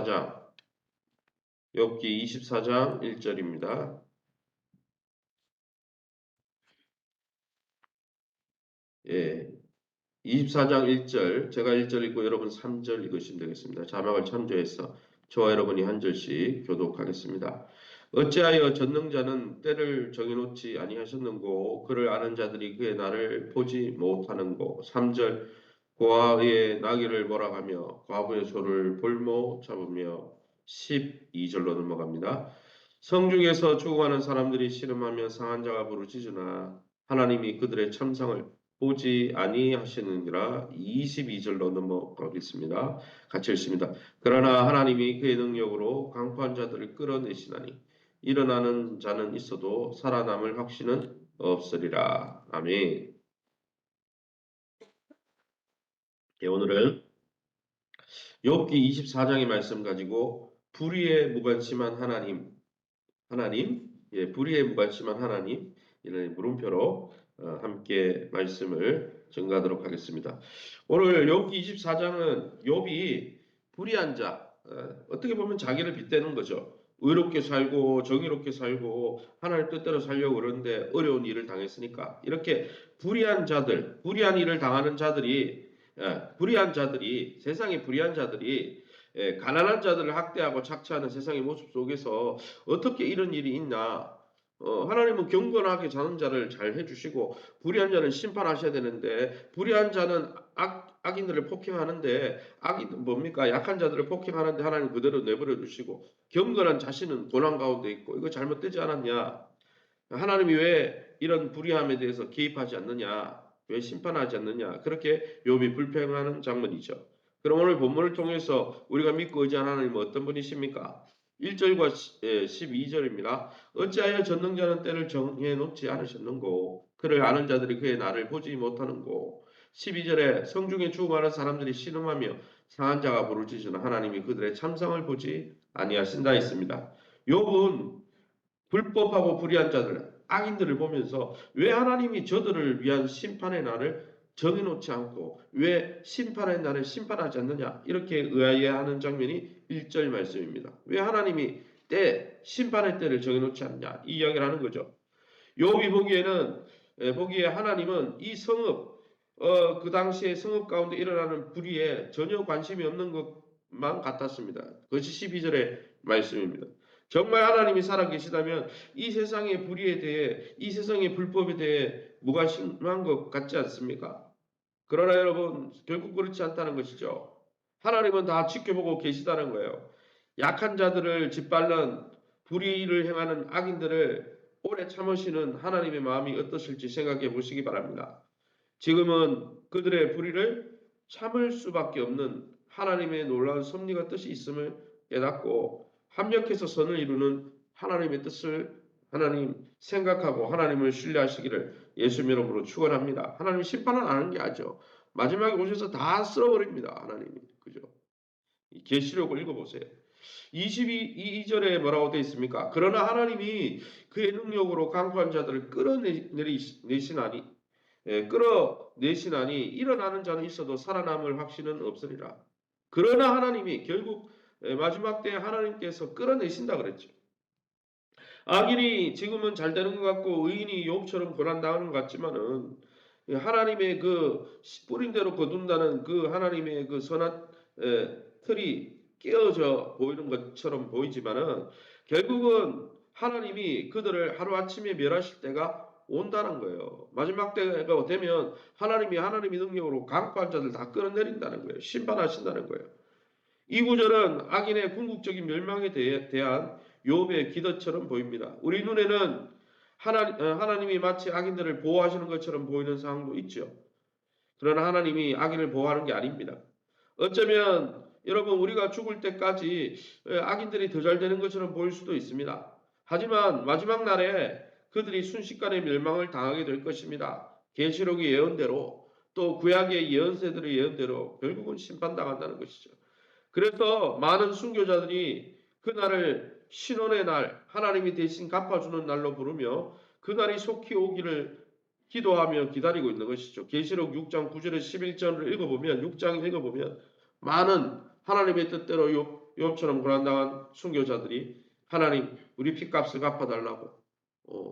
24장 욥기 24장 1절입니다. 예, 24장 1절, 제가 1절 읽고 여러분 3절 읽으시면 되겠습니다. 자막을 참조해서 저와 여러분이 한 절씩 교독하겠습니다. 어찌하여 전능자는 때를 정해놓지 아니하셨는고 그를 아는 자들이 그의 날을 보지 못하는고. 3절, 고아의 나귀를 몰아가며 과부의 소를 볼모 잡으며. 12절로 넘어갑니다. 성중에서 죽어가는 사람들이 씨름하며 상한 자가 부르짖으나 하나님이 그들의 참상을 보지 아니하시느니라. 22절로 넘어가겠습니다. 같이 읽습니다. 그러나 하나님이 그의 능력으로 강포한 자들을 끌어내시나니 일어나는 자는 있어도 살아남을 확신은 없으리라. 아멘. 예, 오늘은 욥기 24장의 말씀 가지고 불의에 무관심한 하나님, 예, 불의에 무관심한 하나님, 이런 물음표로 함께 말씀을 전가하도록 하겠습니다. 오늘 욥기 24장은 욥이 불의한 자, 어떻게 보면 자기를 빗대는 거죠. 의롭게 살고 정의롭게 살고 하나님 뜻대로 살려고 그러는데 어려운 일을 당했으니까 이렇게 불의한 자들, 불의한 일을 당하는 자들이 세상의 불의한 자들이 가난한 자들을 학대하고 착취하는 세상의 모습 속에서 어떻게 이런 일이 있나? 하나님은 경건하게 사는 자를 잘 해주시고 불의한 자는 심판하셔야 되는데 불의한 자는 악인들을 폭행하는데 뭡니까? 약한 자들을 폭행하는데 하나님 그대로 내버려 두시고 경건한 자신은 고난 가운데 있고 이거 잘못되지 않았냐? 하나님이 왜 이런 불의함에 대해서 개입하지 않느냐? 왜 심판하지 않느냐? 그렇게 욥이 불평하는 장면이죠. 그럼 오늘 본문을 통해서 우리가 믿고 의지하는 하나님은 어떤 분이십니까? 1절과 12절입니다. 어찌하여 전능자는 때를 정해놓지 않으셨는고 그를 아는 자들이 그의 날을 보지 못하는고. 12절에 성중에 죽어가는 사람들이 신음하며 상한 자가 부르짖으나 하나님이 그들의 참상을 보지 아니하신다 했습니다. 욥은 불법하고 불의한 자들, 악인들을 보면서 왜 하나님이 저들을 위한 심판의 날을 정해놓지 않고 왜 심판의 날을 심판하지 않느냐 이렇게 의아해하는 장면이 1절 말씀입니다. 왜 하나님이 심판의 때를 정해놓지 않느냐 이 이야기를 하는 거죠. 욥이 보기에 하나님은 이 성읍 그 당시에 성읍 가운데 일어나는 불의에 전혀 관심이 없는 것만 같았습니다. 그것이 12절의 말씀입니다. 정말 하나님이 살아계시다면 이 세상의 불의에 대해 이 세상의 불법에 대해 무관심한 것 같지 않습니까? 그러나 여러분 결국 그렇지 않다는 것이죠. 하나님은 다 지켜보고 계시다는 거예요. 약한 자들을 짓밟는 불의를 행하는 악인들을 오래 참으시는 하나님의 마음이 어떠실지 생각해 보시기 바랍니다. 지금은 그들의 불의를 참을 수밖에 없는 하나님의 놀라운 섭리가 뜻이 있음을 깨닫고 합력해서 선을 이루는 하나님의 뜻을 하나님 생각하고 하나님을 신뢰하시기를 예수님 이름으로 축원합니다. 하나님 심판은 안 하는 게 아니죠. 마지막에 오셔서 다 쓸어버립니다. 하나님이. 그죠? 계시록을 읽어보세요. 22절에 뭐라고 되어 있습니까? 그러나 하나님이 그의 능력으로 강포한 자들을 끌어내시나니 일어나는 자는 있어도 살아남을 확신은 없으리라. 그러나 하나님이 결국 마지막 때에 하나님께서 끌어내신다 그랬죠. 악인이 지금은 잘 되는 것 같고 의인이 욥처럼 고난당하는 것 같지만은 하나님의 그 뿌린 대로 거둔다는 그 하나님의 그 선한 틀이 깨어져 보이는 것처럼 보이지만은 결국은 하나님이 그들을 하루아침에 멸하실 때가 온다는 거예요. 마지막 때가 되면 하나님의 능력으로 강포한 자들 다 끌어내린다는 거예요. 심판하신다는 거예요. 이 구절은 악인의 궁극적인 멸망에 대한 욥의 기도처럼 보입니다. 우리 눈에는 하나님이 마치 악인들을 보호하시는 것처럼 보이는 상황도 있죠. 그러나 하나님이 악인을 보호하는 게 아닙니다. 어쩌면 여러분 우리가 죽을 때까지 악인들이 더 잘 되는 것처럼 보일 수도 있습니다. 하지만 마지막 날에 그들이 순식간에 멸망을 당하게 될 것입니다. 계시록의 예언대로 또 구약의 예언세들의 예언대로 결국은 심판당한다는 것이죠. 그래서 많은 순교자들이 그날을 신원의 날, 하나님이 대신 갚아주는 날로 부르며 그날이 속히 오기를 기도하며 기다리고 있는 것이죠. 계시록 6장 9절에서 11절을 읽어보면 6장 읽어보면 많은 하나님의 뜻대로 욥처럼 고난당한 순교자들이 하나님 우리 핏값을 갚아달라고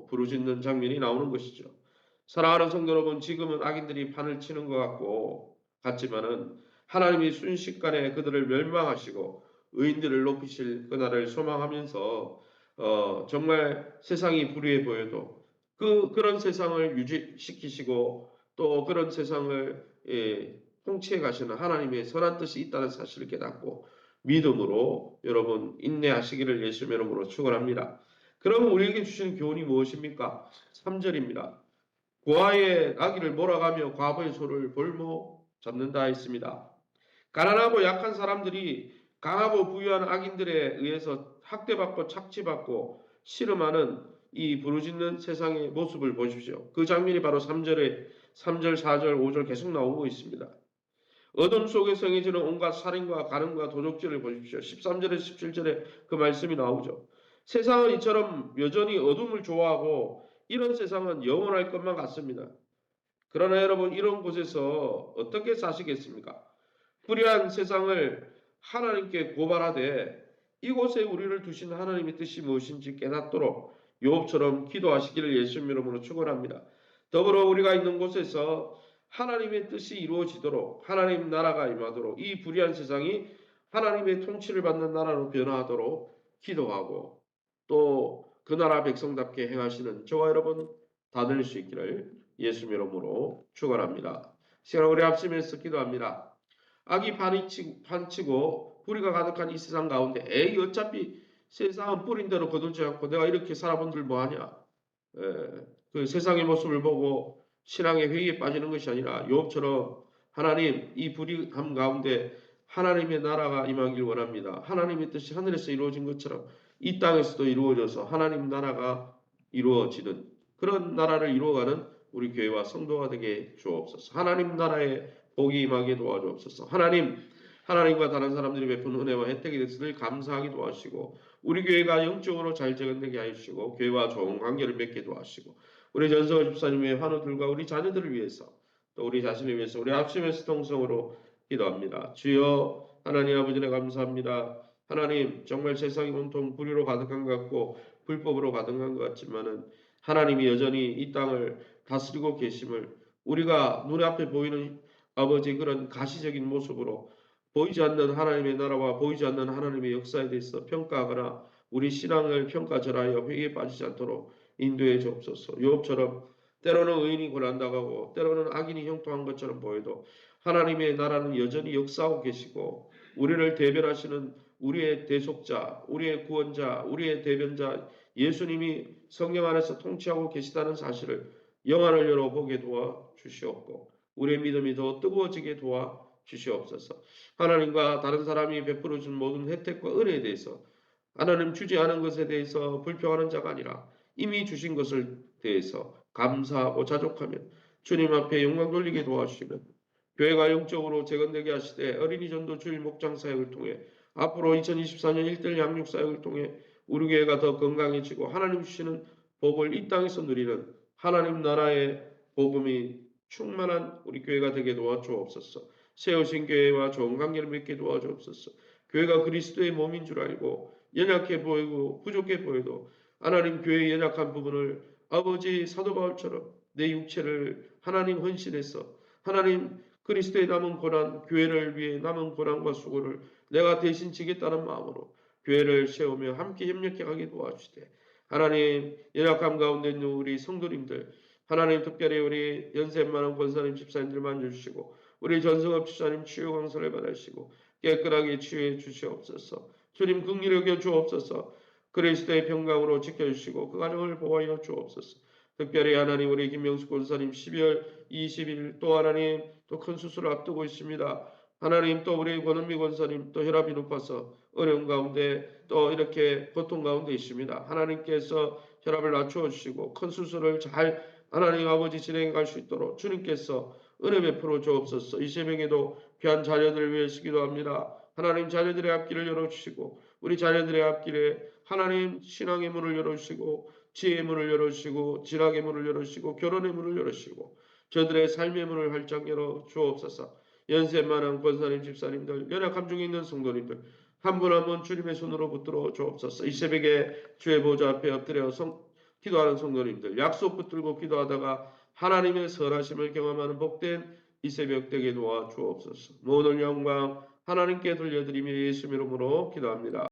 부르짖는 장면이 나오는 것이죠. 사랑하는 성도 여러분, 지금은 악인들이 판을 치는 것 같지만은 하나님이 순식간에 그들을 멸망하시고 의인들을 높이실 그날을 소망하면서 정말 세상이 불의해 보여도 그런 세상을 유지시키시고 또 그런 세상을 통치해 가시는 하나님의 선한 뜻이 있다는 사실을 깨닫고 믿음으로 여러분 인내하시기를 예수님의 이름으로 축원합니다. 그럼 우리에게 주시는 교훈이 무엇입니까? 3절입니다. 고아의 아기를 몰아가며 과부의 소를 볼모 잡는다 했습니다. 가난하고 약한 사람들이 강하고 부유한 악인들에 의해서 학대받고 착취받고 씨름하는 이 부르짖는 세상의 모습을 보십시오. 그 장면이 바로 3절, 4절, 5절 계속 나오고 있습니다. 어둠 속에서 행해지는 온갖 살인과 가늠과 도적질을 보십시오. 13절에서 17절에 그 말씀이 나오죠. 세상은 이처럼 여전히 어둠을 좋아하고 이런 세상은 영원할 것만 같습니다. 그러나 여러분 이런 곳에서 어떻게 사시겠습니까? 불의한 세상을 하나님께 고발하되 이곳에 우리를 두신 하나님의 뜻이 무엇인지 깨닫도록 욥처럼 기도하시기를 예수님 이름으로 축원합니다. 더불어 우리가 있는 곳에서 하나님의 뜻이 이루어지도록 하나님 나라가 임하도록 이 불의한 세상이 하나님의 통치를 받는 나라로 변화하도록 기도하고 또 그 나라 백성답게 행하시는 저와 여러분 다 될 수 있기를 예수님 이름으로 축원합니다. 시간 우리 합심해서 기도합니다. 악이 판치고 불의가 가득한 이 세상 가운데 에이 어차피 세상은 뿌린 대로 거두지 않고 내가 이렇게 살아본들 뭐하냐. 그 세상의 모습을 보고 신앙의 회의에 빠지는 것이 아니라 욥처럼 하나님 이 불의함 가운데 하나님의 나라가 임하길 원합니다. 하나님의 뜻이 하늘에서 이루어진 것처럼 이 땅에서도 이루어져서 하나님 나라가 이루어지는 그런 나라를 이루어가는 우리 교회와 성도가 되게 주옵소서. 하나님 나라의 복이 임하게 도와주옵소서. 하나님과 다른 사람들이 베푼 은혜와 혜택에 대해서 늘 감사하게 도와주시고 우리 교회가 영적으로 잘 적응되게 하시고 교회와 좋은 관계를 맺게 도와주시고 우리 전성호 집사님의 환우들과 우리 자녀들을 위해서 또 우리 자신을 위해서 우리 합심해서 통성으로 기도합니다. 주여 하나님 아버지네 감사합니다. 하나님 정말 세상이 온통 불의로 가득한 것 같고 불법으로 가득한 것 같지만은 하나님이 여전히 이 땅을 다스리고 계심을 우리가 눈앞에 보이는 아버지 그런 가시적인 모습으로 보이지 않는 하나님의 나라와 보이지 않는 하나님의 역사에 대해서 평가하거나 우리 신앙을 평가절하여 회의에 빠지지 않도록 인도해 주옵소서. 욥처럼 때로는 의인이 고난당하고 때로는 악인이 형통한 것처럼 보여도 하나님의 나라는 여전히 역사하고 계시고 우리를 대변하시는 우리의 대속자, 우리의 구원자, 우리의 대변자 예수님이 성령 안에서 통치하고 계시다는 사실을 영안을 열어 보게 도와 주시옵고 우리의 믿음이 더 뜨거워지게 도와 주시옵소서. 하나님과 다른 사람이 베풀어 준 모든 혜택과 은혜에 대해서 하나님 주지 않은 것에 대해서 불평하는 자가 아니라 이미 주신 것을 대해서 감사하고 자족하며 주님 앞에 영광 돌리게 도와주시면 교회가 영적으로 재건되게 하시되 어린이 전도 주일 목장 사역을 통해 앞으로 2024년 1대1 양육 사역을 통해 우리 교회가 더 건강해지고 하나님 주시는 복을 이 땅에서 누리는 하나님 나라의 복음이 충만한 우리 교회가 되게 도와주옵소서. 세우신 교회와 좋은 관계를 맺게 도와주옵소서. 교회가 그리스도의 몸인 줄 알고 연약해 보이고 부족해 보여도 하나님 교회의 연약한 부분을 아버지 사도 바울처럼 내 육체를 하나님 헌신해서 하나님 그리스도의 남은 고난 교회를 위해 남은 고난과 수고를 내가 대신 지겠다는 마음으로 교회를 세우며 함께 협력해 가게 도와주시되 하나님 연약함 가운데 있는 우리 성도님들 하나님 특별히 우리 연세 많은 권사님 집사님들 만져주시고 우리 전성업 집사님 치유 강사를 받으시고 깨끗하게 치유해 주시옵소서. 주님 긍휼히 여겨 주옵소서. 그리스도의 평강으로 지켜주시고 그 가정을 보호하여 주옵소서. 특별히 하나님 우리 김명수 권사님 12월 20일 또 하나님 또 큰 수술을 앞두고 있습니다. 하나님 또 우리 권은미 권사님 또 혈압이 높아서 어려운 가운데 또 이렇게 고통 가운데 있습니다. 하나님께서 혈압을 낮추어 주시고 큰 수술을 잘 하나님 아버지 진행해 갈 수 있도록 주님께서 은혜 베풀어 주옵소서. 이 새벽에도 귀한 자녀들을 위해서 기도합니다. 하나님 자녀들의 앞길을 열어주시고 우리 자녀들의 앞길에 하나님 신앙의 문을 열어주시고 지혜의 문을 열어주시고 진학의 문을 열어주시고 결혼의 문을 열어주시고 저들의 삶의 문을 활짝 열어 주옵소서. 연세 많은 권사님 집사님들 연약함 중에 있는 성도님들 한 분 한 분 주님의 손으로 붙들어 주옵소서. 이 새벽에 주의 보좌 앞에 엎드려 기도하는 성도님들, 약속 붙들고 기도하다가 하나님의 선하심을 경험하는 복된 이 새벽 되게 도와 주옵소서. 모든 영광 하나님께 돌려드리며 예수 이름으로 기도합니다.